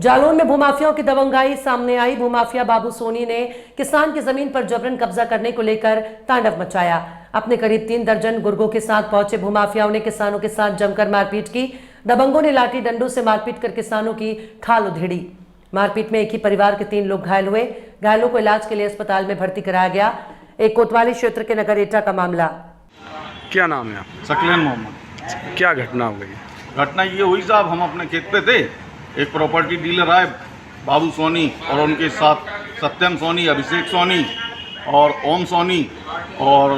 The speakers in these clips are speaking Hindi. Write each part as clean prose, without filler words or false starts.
जालौन में भूमाफियाओं की दबंगाई सामने आई। भूमाफिया बाबू सोनी ने किसान की जमीन पर जबरन कब्जा करने को लेकर तांडव मचाया। अपने करीब 3 दर्जन गुर्गों के साथ पहुंचे भूमाफियाओं ने किसानों के साथ जमकर मारपीट की। दबंगों ने लाठी डंडों से मारपीट कर किसानों की खाल उधेड़ी। मारपीट में एक ही परिवार के 3 लोग घायल हुए। घायलों को इलाज के लिए अस्पताल में भर्ती कराया गया। एक कोतवाली क्षेत्र के नगर एटा का मामला। क्या नाम है आपका? सकलेन मोहम्मद। क्या घटना हो गई? घटना ये हुई साहब, हम अपने खेत पे थे, एक प्रॉपर्टी डीलर आए बाबू सोनी और उनके साथ सत्यम सोनी, अभिषेक सोनी और ओम सोनी और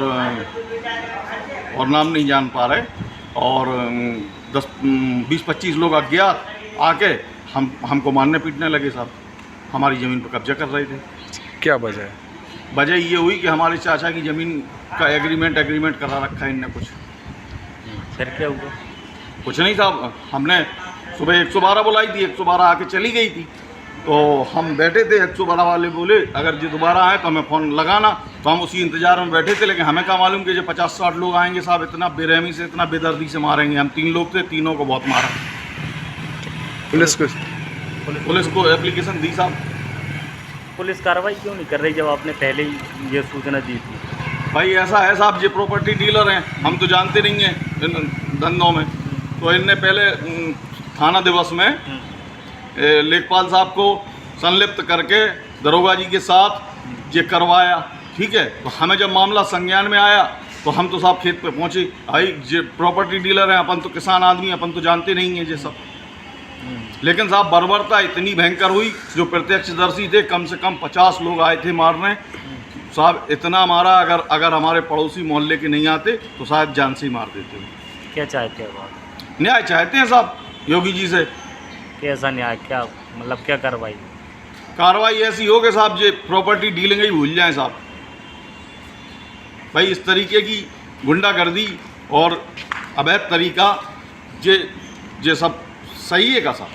नाम नहीं जान पा रहे, और 20-25 लोग अज्ञात आके हमको मारने पीटने लगे साहब। हमारी ज़मीन पर कब्जा कर रहे थे। क्या वजह है? वजह ये हुई कि हमारे चाचा की ज़मीन का एग्रीमेंट करा रखा है इनने कुछ। फिर क्या हुआ? कुछ नहीं साहब, हमने सुबह 112 बुलाई थी, 112 आके चली गई थी, तो हम बैठे थे। 112 वाले बोले अगर जो दोबारा आए तो हमें फ़ोन लगाना, तो हम उसी इंतज़ार में बैठे थे। लेकिन हमें क्या मालूम कि जो 50-60 लोग आएंगे साहब, इतना बेरहमी से, इतना बेदर्दी से मारेंगे। हम 3 लोग थे, तीनों को बहुत मारा। पुलिस को एप्लीकेशन दी साहब। पुलिस कार्रवाई क्यों नहीं कर रही जब आपने पहले ही ये सूचना दी थी? भाई ऐसा है साहब, ये प्रॉपर्टी डीलर हैं, हम तो जानते नहीं हैं इन धंधों में। तो इनने पहले थाना दिवस में लेखपाल साहब को संलिप्त करके दरोगा जी के साथ ये करवाया, ठीक है। तो हमें जब मामला संज्ञान में आया तो हम तो साहब खेत पे पहुंचे। भाई ये प्रॉपर्टी डीलर हैं, अपन तो किसान आदमी, अपन तो जानते नहीं हैं ये सब। लेकिन साहब बर्बरता इतनी भयंकर हुई, जो प्रत्यक्षदर्शी थे कम से कम 50 लोग आए थे मारने साहब। इतना मारा, अगर हमारे पड़ोसी मोहल्ले के नहीं आते तो शायद जान से ही मार देते। क्या चाहते हैं आप? न्याय चाहते हैं साहब योगी जी से। कैसा न्याय? क्या मतलब क्या कार्रवाई ऐसी हो कि साहब ये प्रॉपर्टी डीलिंग ही भूल जाएं साहब। भाई इस तरीके की गुंडागर्दी और अवैध तरीका ये सब सही है का साहब?